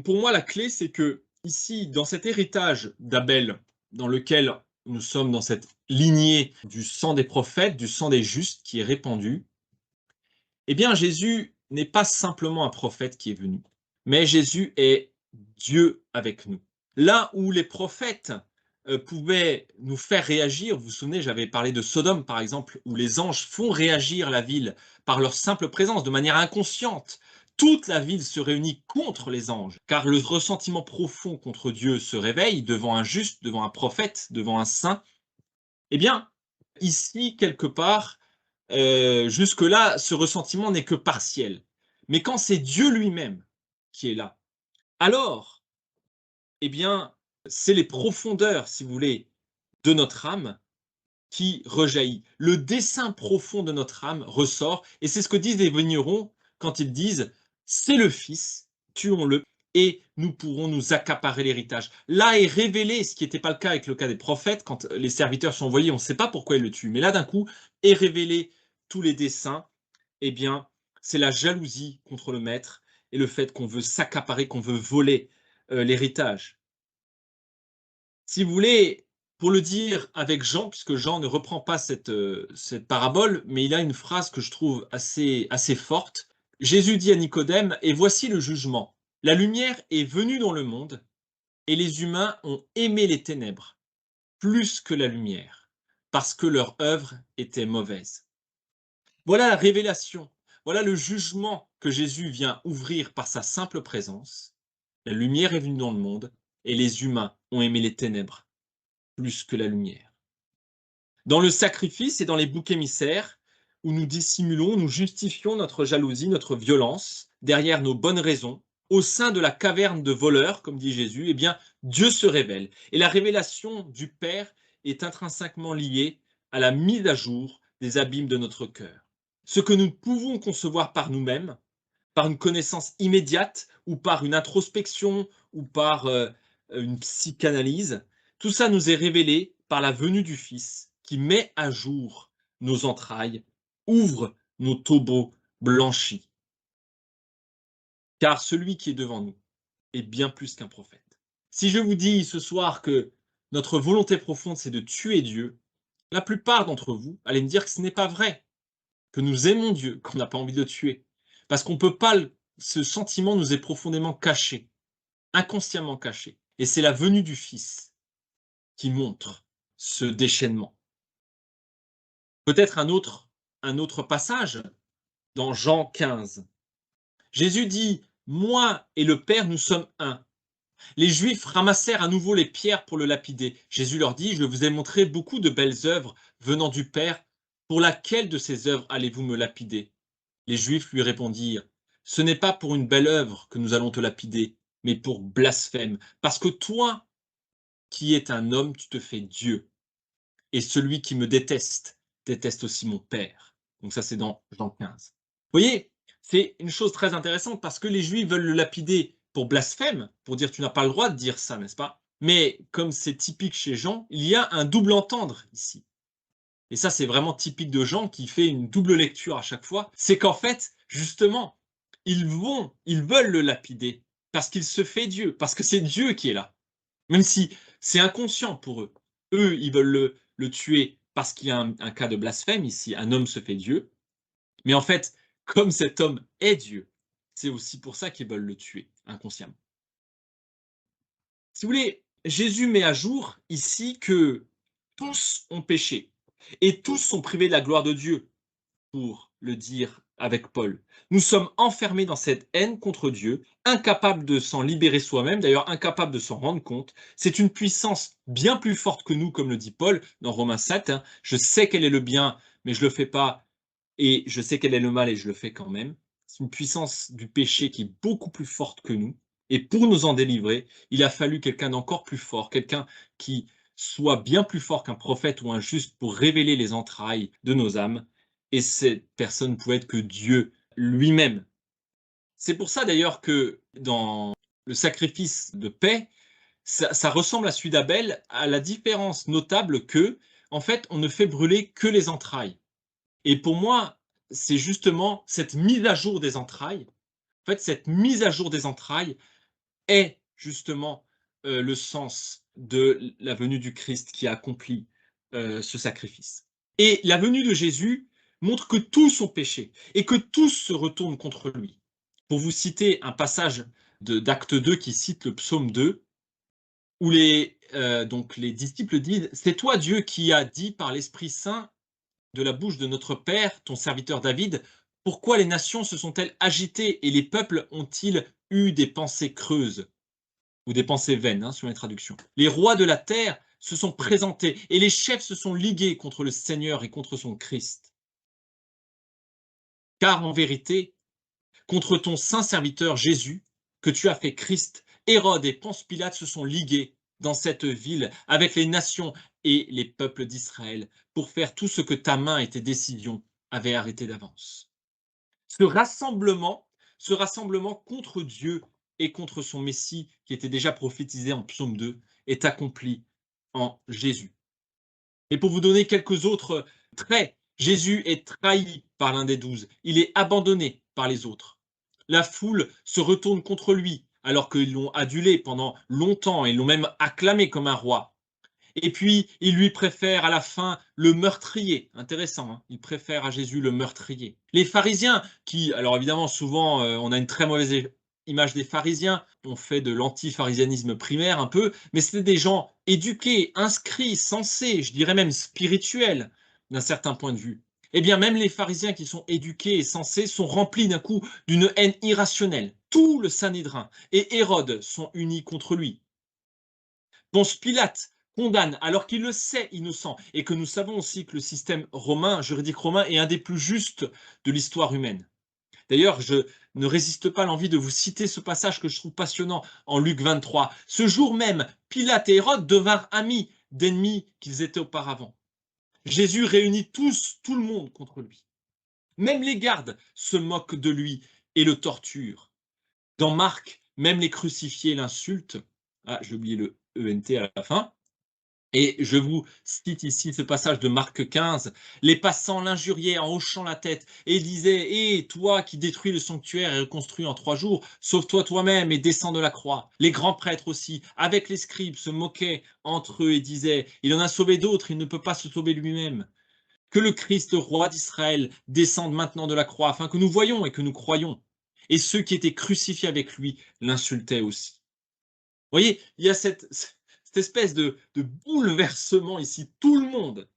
pour moi, la clé, c'est que ici, dans cet héritage d'Abel, dans lequel nous sommes dans cette lignée du sang des prophètes, du sang des justes qui est répandu, eh bien, Jésus n'est pas simplement un prophète qui est venu, mais Jésus est Dieu avec nous. Là où les prophètes pouvaient nous faire réagir, vous vous souvenez, j'avais parlé de Sodome par exemple, où les anges font réagir la ville par leur simple présence, de manière inconsciente. Toute la ville se réunit contre les anges, car le ressentiment profond contre Dieu se réveille devant un juste, devant un prophète, devant un saint. Eh bien, ici, quelque part, jusque-là, ce ressentiment n'est que partiel. Mais quand c'est Dieu lui-même qui est là, alors, eh bien, c'est les profondeurs, si vous voulez, de notre âme qui rejaillit. Le dessein profond de notre âme ressort, et c'est ce que disent les vignerons quand ils disent « c'est le Fils, tuons-le, et nous pourrons nous accaparer l'héritage ». Là est révélé, ce qui n'était pas le cas avec le cas des prophètes, quand les serviteurs sont envoyés, on ne sait pas pourquoi ils le tuent, mais là d'un coup est révélé tous les desseins, eh bien c'est la jalousie contre le maître, et le fait qu'on veut s'accaparer, qu'on veut voler l'héritage. Si vous voulez, pour le dire avec Jean, puisque Jean ne reprend pas cette parabole, mais il a une phrase que je trouve assez forte. Jésus dit à Nicodème, « Et voici le jugement. La lumière est venue dans le monde, et les humains ont aimé les ténèbres plus que la lumière, parce que leur œuvre était mauvaise. » Voilà la révélation, voilà le jugement que Jésus vient ouvrir par sa simple présence. La lumière est venue dans le monde, et les humains ont aimé les ténèbres plus que la lumière. Dans le sacrifice et dans les boucs émissaires, où nous dissimulons, nous justifions notre jalousie, notre violence, derrière nos bonnes raisons, au sein de la caverne de voleurs, comme dit Jésus, eh bien, Dieu se révèle. Et la révélation du Père est intrinsèquement liée à la mise à jour des abîmes de notre cœur. Ce que nous pouvons concevoir par nous-mêmes, par une connaissance immédiate, ou par une introspection, ou par une psychanalyse, tout ça nous est révélé par la venue du Fils qui met à jour nos entrailles, ouvre nos tombeaux blanchis. Car celui qui est devant nous est bien plus qu'un prophète. Si je vous dis ce soir que notre volonté profonde, c'est de tuer Dieu, la plupart d'entre vous allez me dire que ce n'est pas vrai, que nous aimons Dieu, qu'on n'a pas envie de le tuer. Parce qu'on peut pas, ce sentiment nous est profondément caché, inconsciemment caché. Et c'est la venue du Fils qui montre ce déchaînement. Peut-être un autre passage dans Jean 15. Jésus dit « Moi et le Père, nous sommes un ». Les Juifs ramassèrent à nouveau les pierres pour le lapider. Jésus leur dit « Je vous ai montré beaucoup de belles œuvres venant du Père. Pour laquelle de ces œuvres allez-vous me lapider ?» Les Juifs lui répondirent « Ce n'est pas pour une belle œuvre que nous allons te lapider, mais pour blasphème, parce que toi, qui es un homme, tu te fais Dieu. Et celui qui me déteste, déteste aussi mon Père. » Donc ça, c'est dans Jean 15. Vous voyez, c'est une chose très intéressante parce que les Juifs veulent le lapider pour blasphème, pour dire tu n'as pas le droit de dire ça, n'est-ce pas? Mais comme c'est typique chez Jean, il y a un double entendre ici. Et ça, c'est vraiment typique de Jean qui fait une double lecture à chaque fois. C'est qu'en fait, justement, ils veulent le lapider parce qu'il se fait Dieu, parce que c'est Dieu qui est là. Même si c'est inconscient pour eux. Eux, ils veulent le tuer parce qu'il y a un cas de blasphème ici, un homme se fait Dieu. Mais en fait, comme cet homme est Dieu, c'est aussi pour ça qu'ils veulent le tuer, inconsciemment. Si vous voulez, Jésus met à jour ici que tous ont péché et tous sont privés de la gloire de Dieu, pour le dire avec Paul. Nous sommes enfermés dans cette haine contre Dieu, incapables de s'en libérer soi-même, d'ailleurs incapables de s'en rendre compte. C'est une puissance bien plus forte que nous, comme le dit Paul dans Romains 7. Je sais quel est le bien, mais je ne le fais pas, et je sais quel est le mal, et je le fais quand même. C'est une puissance du péché qui est beaucoup plus forte que nous. Et pour nous en délivrer, il a fallu quelqu'un d'encore plus fort, quelqu'un qui soit bien plus fort qu'un prophète ou un juste pour révéler les entrailles de nos âmes. Et cette personne ne pouvait être que Dieu lui-même. C'est pour ça d'ailleurs que dans le sacrifice de paix, ça ressemble à celui d'Abel, à la différence notable que, en fait, on ne fait brûler que les entrailles. Et pour moi, c'est justement cette mise à jour des entrailles. En fait, cette mise à jour des entrailles est justement le sens de la venue du Christ qui a accompli ce sacrifice. Et la venue de Jésus montre que tous ont péché et que tous se retournent contre lui. Pour vous citer un passage d'Acte 2 qui cite le psaume 2, où donc les disciples disent « C'est toi Dieu qui as dit par l'Esprit Saint de la bouche de notre Père, ton serviteur David, pourquoi les nations se sont-elles agitées et les peuples ont-ils eu des pensées creuses ?» ou des pensées vaines, selon les traductions. Les rois de la terre se sont présentés et les chefs se sont ligués contre le Seigneur et contre son Christ. Car en vérité, contre ton saint serviteur Jésus, que tu as fait Christ, Hérode et Ponce Pilate se sont ligués dans cette ville avec les nations et les peuples d'Israël pour faire tout ce que ta main et tes décisions avaient arrêté d'avance. Ce rassemblement, ce rassemblement contre Dieu et contre son Messie, qui était déjà prophétisé en Psaume 2, est accompli en Jésus. Et pour vous donner quelques autres traits, Jésus est trahi par l'un des 12, il est abandonné par les autres. La foule se retourne contre lui, alors qu'ils l'ont adulé pendant longtemps et l'ont même acclamé comme un roi. Et puis, il lui préfère à la fin le meurtrier. Intéressant, hein, il préfère à Jésus le meurtrier. Les pharisiens, qui, alors évidemment, souvent, on a une très mauvaise image des pharisiens, on fait de l'anti-pharisianisme primaire un peu, mais c'était des gens éduqués, inscrits, sensés, je dirais même spirituels, d'un certain point de vue. Eh bien, même les pharisiens qui sont éduqués et sensés sont remplis d'un coup d'une haine irrationnelle. Tout le Sanhédrin et Hérode sont unis contre lui. Ponce Pilate condamne alors qu'il le sait innocent et que nous savons aussi que le système romain, juridique romain, est un des plus justes de l'histoire humaine. D'ailleurs, je ne résiste pas à l'envie de vous citer ce passage que je trouve passionnant en Luc 23. Ce jour même, Pilate et Hérode devinrent amis d'ennemis qu'ils étaient auparavant. Jésus réunit tout le monde contre lui. Même les gardes se moquent de lui et le torturent. Dans Marc, même les crucifiés l'insultent. Ah, j'ai oublié le ENT à la fin. Et je vous cite ici ce passage de Marc 15. Les passants l'injuriaient en hochant la tête et disaient: hé, toi qui détruis le sanctuaire et reconstruis en 3 jours, sauve-toi toi-même et descends de la croix. Les grands prêtres aussi, avec les scribes, se moquaient entre eux et disaient: il en a sauvé d'autres, il ne peut pas se sauver lui-même. Que le Christ, roi d'Israël, descende maintenant de la croix, afin que nous voyions et que nous croyions. Et ceux qui étaient crucifiés avec lui l'insultaient aussi. Vous voyez, il y a cette espèce de bouleversement ici. Tout le monde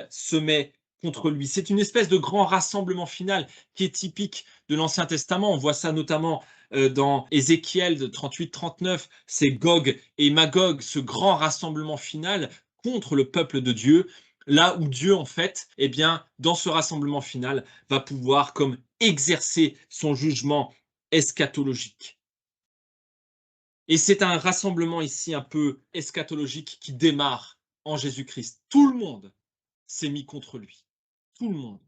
se met contre lui. C'est une espèce de grand rassemblement final qui est typique de l'Ancien Testament. On voit ça notamment dans Ézéchiel de 38-39. C'est Gog et Magog, ce grand rassemblement final contre le peuple de Dieu. Là où Dieu, en fait, eh bien, dans ce rassemblement final, va pouvoir comme exercer son jugement eschatologique. Et c'est un rassemblement ici un peu eschatologique qui démarre en Jésus-Christ. Tout le monde s'est mis contre lui. Tout le monde.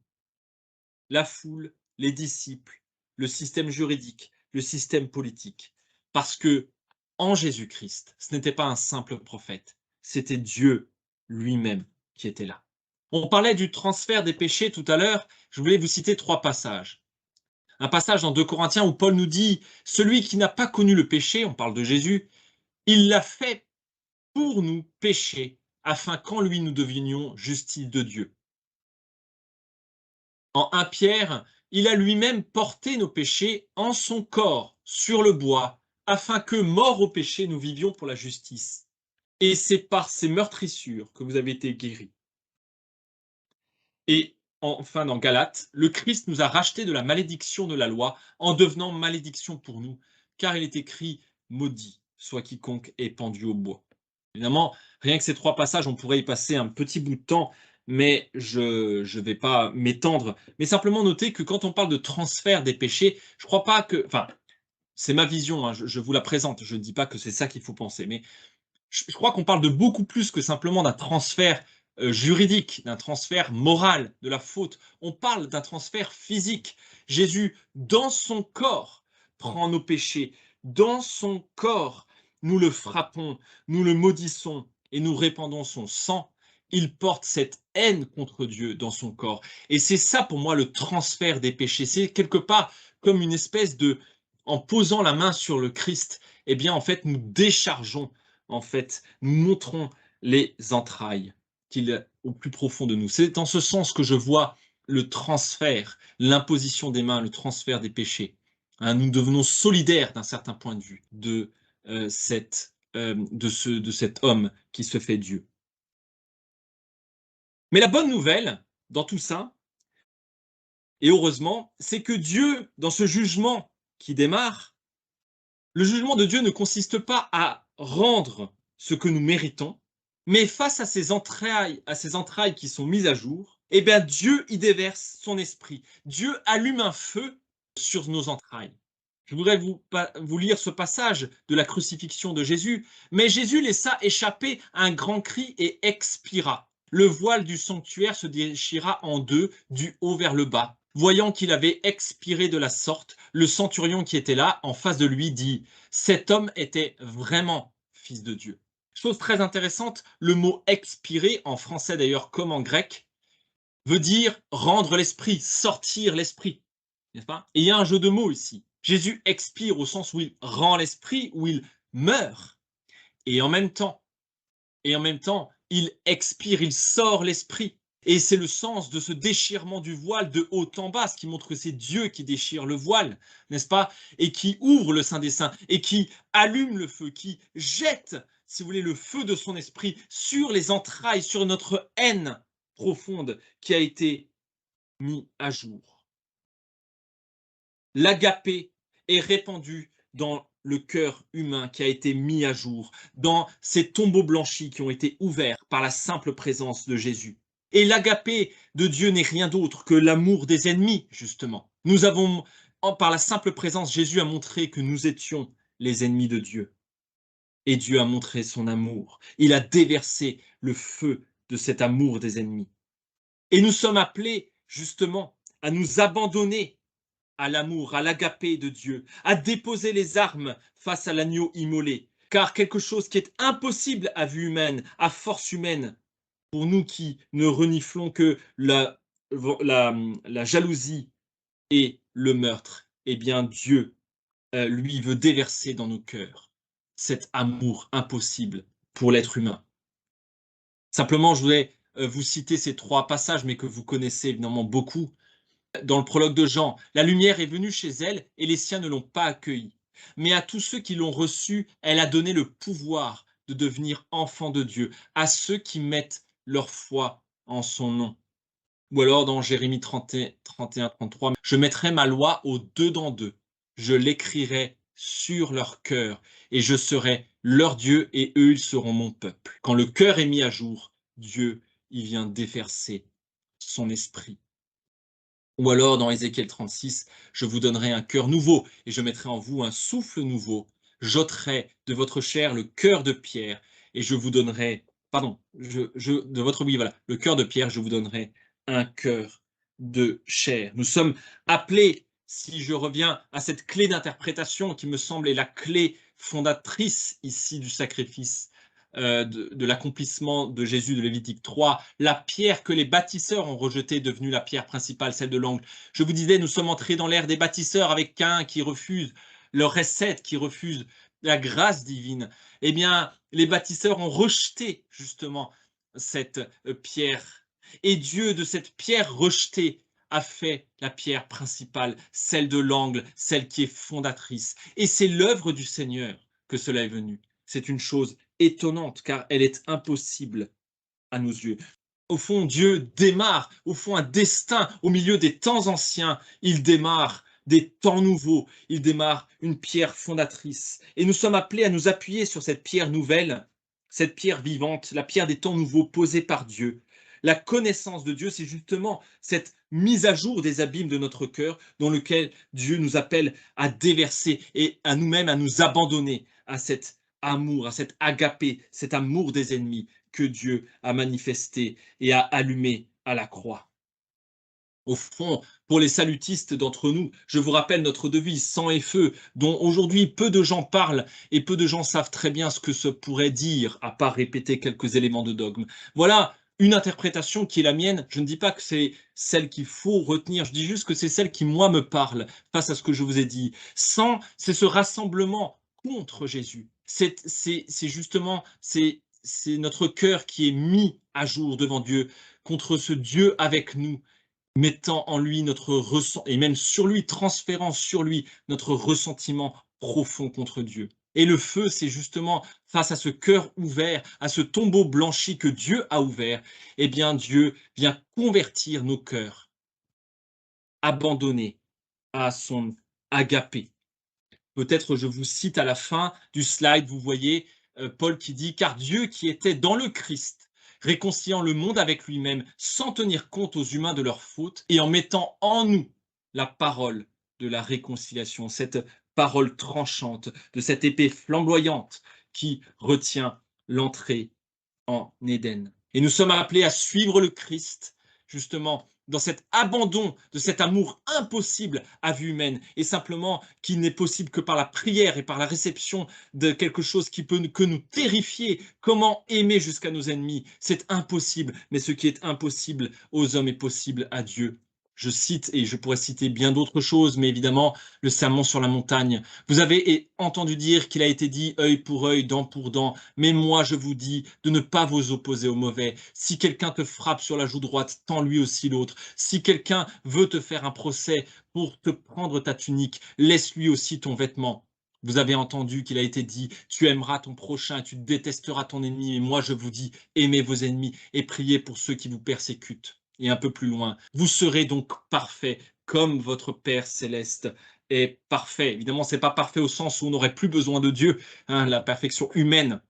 La foule, les disciples, le système juridique, le système politique. Parce que en Jésus-Christ, ce n'était pas un simple prophète, c'était Dieu lui-même qui était là. On parlait du transfert des péchés tout à l'heure. Je voulais vous citer 3 passages. Un passage dans 2 Corinthiens où Paul nous dit: celui qui n'a pas connu le péché, on parle de Jésus, il l'a fait pour nous pécher, afin qu'en lui nous devenions justice de Dieu. En 1 Pierre, il a lui-même porté nos péchés en son corps sur le bois, afin que, morts au péché, nous vivions pour la justice. Et c'est par ces meurtrissures que vous avez été guéris. Et enfin, dans Galates, le Christ nous a rachetés de la malédiction de la loi en devenant malédiction pour nous, car il est écrit: maudit soit quiconque est pendu au bois. Évidemment, rien que ces 3 passages, on pourrait y passer un petit bout de temps, mais je ne vais pas m'étendre. Mais simplement noter que quand on parle de transfert des péchés, je crois pas que... Enfin, c'est ma vision, hein, je vous la présente, je ne dis pas que c'est ça qu'il faut penser, mais je crois qu'on parle de beaucoup plus que simplement d'un transfert juridique, d'un transfert moral, de la faute. On parle d'un transfert physique. Jésus, dans son corps, prend nos péchés. Dans son corps, nous le frappons, nous le maudissons et nous répandons son sang. Il porte cette haine contre Dieu dans son corps. Et c'est ça pour moi le transfert des péchés. C'est quelque part comme une espèce de... En posant la main sur le Christ, eh bien en fait nous déchargeons, en fait, nous montrons les entrailles qu'il au plus profond de nous. C'est en ce sens que je vois le transfert, l'imposition des mains, le transfert des péchés. Hein, nous devenons solidaires d'un certain point de vue de cet homme qui se fait Dieu. Mais la bonne nouvelle dans tout ça, et heureusement, c'est que Dieu, dans ce jugement qui démarre, le jugement de Dieu ne consiste pas à rendre ce que nous méritons, mais face à ces entrailles qui sont mises à jour, eh bien Dieu y déverse son esprit. Dieu allume un feu sur nos entrailles. Je voudrais vous lire ce passage de la crucifixion de Jésus. Mais Jésus laissa échapper un grand cri et expira. Le voile du sanctuaire se déchira en deux, du haut vers le bas. Voyant qu'il avait expiré de la sorte, le centurion qui était là, en face de lui, dit: Cet homme était vraiment fils de Dieu. Chose très intéressante, le mot expirer, en français d'ailleurs comme en grec, veut dire rendre l'esprit, sortir l'esprit, n'est-ce pas? Et il y a un jeu de mots ici. Jésus expire au sens où il rend l'esprit, où il meurt, et en même temps, il expire, il sort l'esprit. Et c'est le sens de ce déchirement du voile de haut en bas, ce qui montre que c'est Dieu qui déchire le voile, n'est-ce pas? Et qui ouvre le Saint des Saints, et qui allume le feu, qui jette, si vous voulez, le feu de son esprit sur les entrailles, sur notre haine profonde qui a été mis à jour. L'agapé est répandu dans le cœur humain qui a été mis à jour, dans ces tombeaux blanchis qui ont été ouverts par la simple présence de Jésus. Et l'agapé de Dieu n'est rien d'autre que l'amour des ennemis, justement. Nous avons, par la simple présence, Jésus a montré que nous étions les ennemis de Dieu. Et Dieu a montré son amour. Il a déversé le feu de cet amour des ennemis. Et nous sommes appelés, justement, à nous abandonner à l'amour, à l'agapé de Dieu, à déposer les armes face à l'agneau immolé. Car quelque chose qui est impossible à vue humaine, à force humaine, pour nous qui ne reniflons que la jalousie et le meurtre, eh bien Dieu, lui, veut déverser dans nos cœurs cet amour impossible pour l'être humain. Simplement, je voudrais vous citer ces 3 passages, mais que vous connaissez évidemment beaucoup. Dans le prologue de Jean, la lumière est venue chez elle et les siens ne l'ont pas accueillie. Mais à tous ceux qui l'ont reçue, elle a donné le pouvoir de devenir enfants de Dieu, à ceux qui mettent leur foi en son nom. Ou alors dans Jérémie 31-33, je mettrai ma loi au dedans d'eux, je l'écrirai sur leur cœur, et je serai leur Dieu, et eux ils seront mon peuple. Quand le cœur est mis à jour, Dieu y vient déverser son esprit. Ou alors dans Ézéchiel 36, je vous donnerai un cœur nouveau et je mettrai en vous un souffle nouveau. J'ôterai de votre chair le cœur de pierre et je vous donnerai, pardon, de votre, oui, voilà, le cœur de pierre, je vous donnerai un cœur de chair. Nous sommes appelés, si je reviens à cette clé d'interprétation qui me semble est la clé fondatrice ici du sacrifice, de l'accomplissement de Jésus de Lévitique 3, la pierre que les bâtisseurs ont rejetée est devenue la pierre principale, celle de l'angle. Je vous disais, nous sommes entrés dans l'ère des bâtisseurs avec Caïn qui refuse leur recette, qui refuse la grâce divine. Eh bien, les bâtisseurs ont rejeté justement cette pierre. Et Dieu, de cette pierre rejetée, a fait la pierre principale, celle de l'angle, celle qui est fondatrice. Et c'est l'œuvre du Seigneur que cela est venu. C'est une chose étonnante car elle est impossible à nos yeux. Au fond, Dieu démarre, au fond, un destin au milieu des temps anciens. Il démarre des temps nouveaux. Il démarre une pierre fondatrice. Et nous sommes appelés à nous appuyer sur cette pierre nouvelle, cette pierre vivante, la pierre des temps nouveaux posée par Dieu. La connaissance de Dieu, c'est justement cette mise à jour des abîmes de notre cœur dans lequel Dieu nous appelle à déverser et à nous-mêmes à nous abandonner à cet amour, à cet agapé, cet amour des ennemis que Dieu a manifesté et a allumé à la croix. Au fond, pour les salutistes d'entre nous, je vous rappelle notre devise sang et feu, dont aujourd'hui peu de gens parlent et peu de gens savent très bien ce que ce pourrait dire, à part répéter quelques éléments de dogme. Voilà une interprétation qui est la mienne. Je ne dis pas que c'est celle qu'il faut retenir, je dis juste que c'est celle qui, moi, me parle face à ce que je vous ai dit. Sang, c'est ce rassemblement contre Jésus. C'est justement, c'est notre cœur qui est mis à jour devant Dieu, contre ce Dieu avec nous, mettant en lui notre ressentiment, et même sur lui, transférant sur lui notre ressentiment profond contre Dieu. Et le feu, c'est justement face à ce cœur ouvert, à ce tombeau blanchi que Dieu a ouvert, eh bien Dieu vient convertir nos cœurs, abandonnés à son agapé. Peut-être je vous cite à la fin du slide, vous voyez Paul qui dit « Car Dieu qui était dans le Christ, réconciliant le monde avec lui-même, sans tenir compte aux humains de leurs fautes, et en mettant en nous la parole de la réconciliation. » Cette parole tranchante, de cette épée flamboyante qui retient l'entrée en Éden. Et nous sommes appelés à suivre le Christ, justement, dans cet abandon de cet amour impossible à vue humaine, et simplement qui n'est possible que par la prière et par la réception de quelque chose qui peut que nous terrifier. Comment aimer jusqu'à nos ennemis? C'est impossible, mais ce qui est impossible aux hommes est possible à Dieu. Je cite, et je pourrais citer bien d'autres choses, mais évidemment, le sermon sur la montagne. Vous avez entendu dire qu'il a été dit œil pour œil, dent pour dent, mais moi je vous dis de ne pas vous opposer au mauvais. Si quelqu'un te frappe sur la joue droite, tends lui aussi l'autre. Si quelqu'un veut te faire un procès pour te prendre ta tunique, laisse lui aussi ton vêtement. Vous avez entendu qu'il a été dit, tu aimeras ton prochain, tu détesteras ton ennemi, et moi je vous dis, aimez vos ennemis et priez pour ceux qui vous persécutent. Et un peu plus loin, vous serez donc parfaits comme votre Père céleste est parfait. Évidemment, c'est pas parfait au sens où on n'aurait plus besoin de Dieu, hein, la perfection humaine,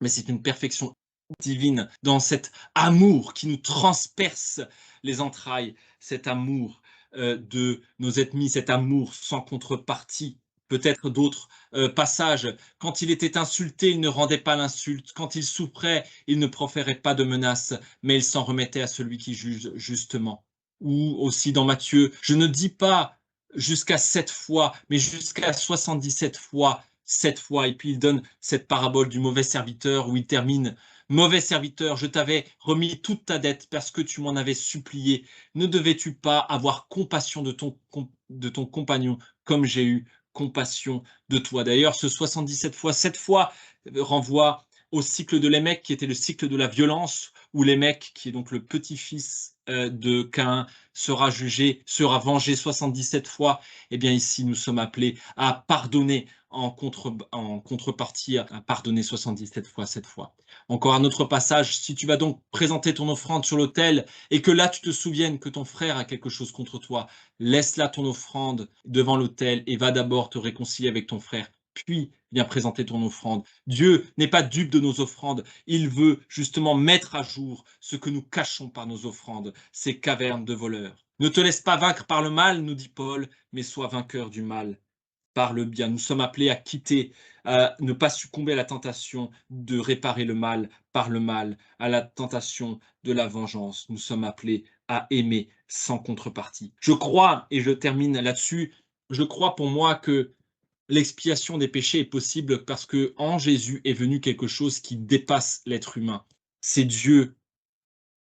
mais c'est une perfection divine dans cet amour qui nous transperce les entrailles, cet amour de nos ennemis, cet amour sans contrepartie. Peut-être d'autres passages. Quand il était insulté, il ne rendait pas l'insulte. Quand il souffrait, il ne proférait pas de menaces, mais il s'en remettait à celui qui juge justement. Ou aussi dans Matthieu, je ne dis pas jusqu'à 7 fois, mais jusqu'à 77 fois 7 fois. Et puis il donne cette parabole du mauvais serviteur où il termine: mauvais serviteur, je t'avais remis toute ta dette parce que tu m'en avais supplié. Ne devais-tu pas avoir compassion de ton compagnon comme j'ai eu compassion de toi? D'ailleurs, ce 77 fois 7 fois renvoie au cycle de Lémec, qui était le cycle de la violence, où Lémec, qui est donc le petit-fils de Caïn, sera jugé, sera vengé 77 fois. Eh bien ici, nous sommes appelés à pardonner en contrepartie, à pardonner 77 fois 7 fois. Encore un autre passage: si tu vas donc présenter ton offrande sur l'autel et que là tu te souviennes que ton frère a quelque chose contre toi, laisse là ton offrande devant l'autel et va d'abord te réconcilier avec ton frère, puis viens présenter ton offrande. Dieu n'est pas dupe de nos offrandes, il veut justement mettre à jour ce que nous cachons par nos offrandes, ces cavernes de voleurs. Ne te laisse pas vaincre par le mal, nous dit Paul, mais sois vainqueur du mal par le bien. Nous sommes appelés à quitter, à ne pas succomber à la tentation de réparer le mal par le mal, à la tentation de la vengeance. Nous sommes appelés à aimer sans contrepartie. Je crois, et je termine là-dessus, je crois pour moi que l'expiation des péchés est possible parce que en Jésus est venu quelque chose qui dépasse l'être humain. C'est Dieu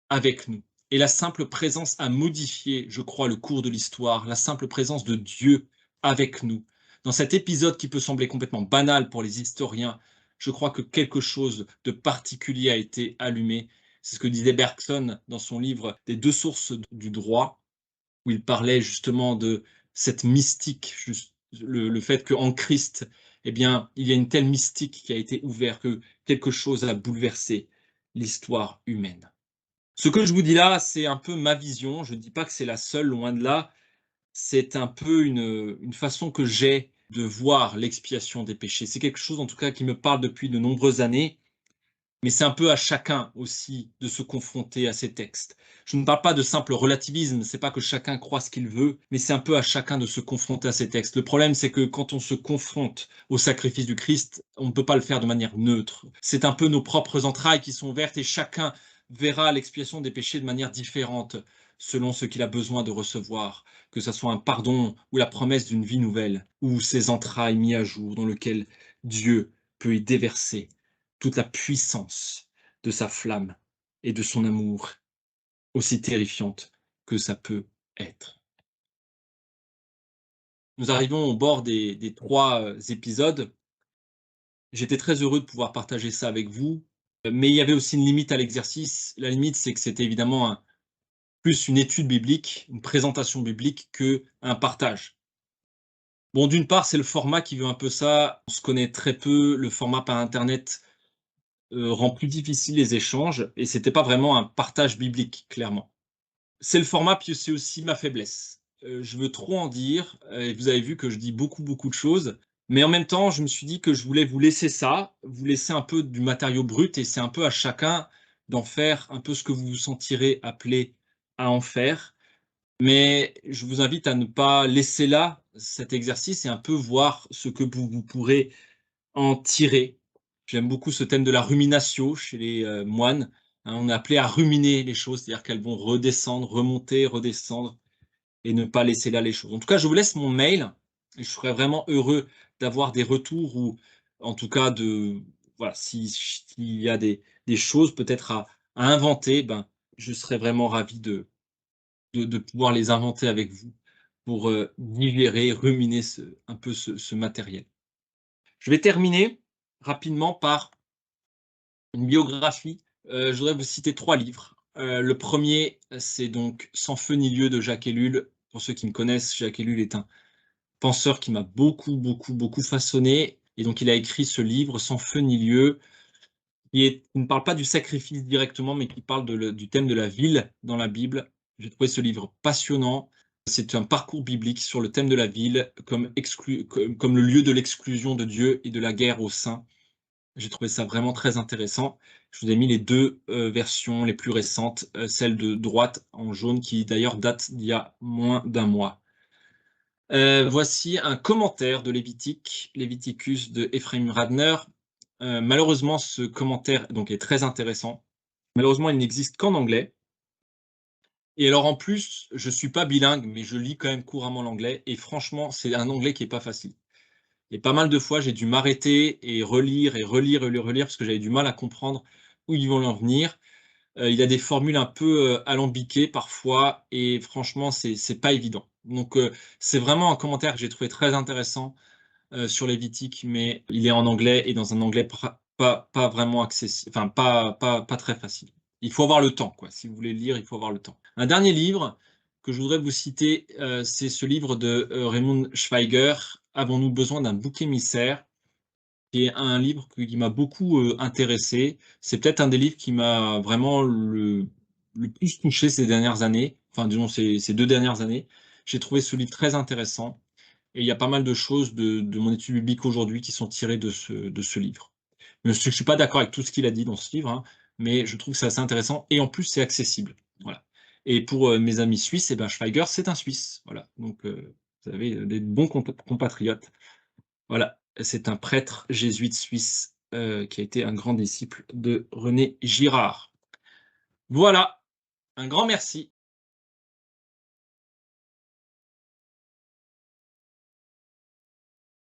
avec nous. Et la simple présence a modifié, je crois, le cours de l'histoire, la simple présence de Dieu avec nous. Dans cet épisode qui peut sembler complètement banal pour les historiens, je crois que quelque chose de particulier a été allumé. C'est ce que disait Bergson dans son livre Des deux sources du droit, où il parlait justement de cette mystique, le fait qu'en Christ, eh bien, il y a une telle mystique qui a été ouverte, que quelque chose a bouleversé l'histoire humaine. Ce que je vous dis là, c'est un peu ma vision. Je ne dis pas que c'est la seule, loin de là. C'est un peu une façon que j'ai de voir l'expiation des péchés. C'est quelque chose, en tout cas, qui me parle depuis de nombreuses années, mais c'est un peu à chacun aussi de se confronter à ces textes. Je ne parle pas de simple relativisme, c'est pas que chacun croit ce qu'il veut, mais c'est un peu à chacun de se confronter à ces textes. Le problème, c'est que quand on se confronte au sacrifice du Christ, on ne peut pas le faire de manière neutre. C'est un peu nos propres entrailles qui sont ouvertes et chacun verra l'expiation des péchés de manière différente selon ce qu'il a besoin de recevoir, que ce soit un pardon ou la promesse d'une vie nouvelle, ou ses entrailles mises à jour dans lequel Dieu peut y déverser toute la puissance de sa flamme et de son amour, aussi terrifiante que ça peut être. Nous arrivons au bord des 3 épisodes. J'étais très heureux de pouvoir partager ça avec vous, mais il y avait aussi une limite à l'exercice. La limite, c'est que c'était évidemment plus une étude biblique, une présentation biblique qu'un partage. Bon, d'une part, c'est le format qui veut un peu ça. On se connaît très peu. Le format par internet rend plus difficile les échanges et c'était pas vraiment un partage biblique, clairement. C'est le format, puis c'est aussi ma faiblesse. Je veux trop en dire, et vous avez vu que je dis beaucoup, beaucoup de choses, mais en même temps, je me suis dit que je voulais vous laisser ça, vous laisser un peu du matériau brut et c'est un peu à chacun d'en faire un peu ce que vous vous sentirez appelé à en faire. Mais je vous invite à ne pas laisser là cet exercice et un peu voir ce que vous pourrez en tirer. J'aime beaucoup ce thème de la ruminatio chez les, moines, hein. On est appelé à ruminer les choses, c'est-à-dire qu'elles vont redescendre, remonter, redescendre et ne pas laisser là les choses. En tout cas, je vous laisse mon mail et je serais vraiment heureux d'avoir des retours ou en tout cas de voilà, s'il y a des choses peut-être à inventer, ben, je serais vraiment ravi de pouvoir les inventer avec vous pour, digérer, ruminer un peu ce matériel. Je vais terminer rapidement par une biographie. Je voudrais vous citer 3 livres. Le premier, c'est donc Sans feu ni lieu de Jacques Ellul. Pour ceux qui me connaissent, Jacques Ellul est un penseur qui m'a beaucoup, beaucoup, beaucoup façonné et donc il a écrit ce livre Sans feu ni lieu, qui ne parle pas du sacrifice directement, mais qui parle du thème de la ville dans la Bible. J'ai trouvé ce livre passionnant. C'est un parcours biblique sur le thème de la ville comme le lieu de l'exclusion de Dieu et de la guerre au sein. J'ai trouvé ça vraiment très intéressant. Je vous ai mis les 2 versions les plus récentes, celle de droite en jaune qui d'ailleurs date d'il y a moins d'un mois. Voici un commentaire de Leviticus de Ephraim Radner. Malheureusement, ce commentaire donc est très intéressant. Malheureusement, il n'existe qu'en anglais et alors en plus, je suis pas bilingue, mais je lis quand même couramment l'anglais et franchement, c'est un anglais qui est pas facile. Et pas mal de fois, j'ai dû m'arrêter et relire et relire et relire parce que j'avais du mal à comprendre où ils vont en venir. Il y a des formules un peu, alambiquées parfois et franchement, c'est pas évident. Donc, c'est vraiment un commentaire que j'ai trouvé très intéressant, sur Lévitique, mais il est en anglais et dans un anglais pas vraiment accessible, enfin pas très facile. Il faut avoir le temps, quoi. Si vous voulez le lire, il faut avoir le temps. Un dernier livre que je voudrais vous citer, c'est ce livre de, Raymond Schweiger, Avons-nous besoin d'un bouc émissaire? Qui est un livre qui m'a beaucoup, intéressé. C'est peut-être un des livres qui m'a vraiment le plus touché ces dernières années, enfin disons ces 2 dernières années. J'ai trouvé ce livre très intéressant et il y a pas mal de choses de mon étude biblique aujourd'hui qui sont tirées de ce livre. Je suis pas d'accord avec tout ce qu'il a dit dans ce livre, hein, mais je trouve que c'est assez intéressant et en plus c'est accessible. Voilà. Et pour, mes amis suisses, et ben Schweiger, c'est un Suisse. Voilà, donc vous avez, des bons compatriotes. Voilà, c'est un prêtre jésuite suisse, qui a été un grand disciple de René Girard. Voilà, un grand merci.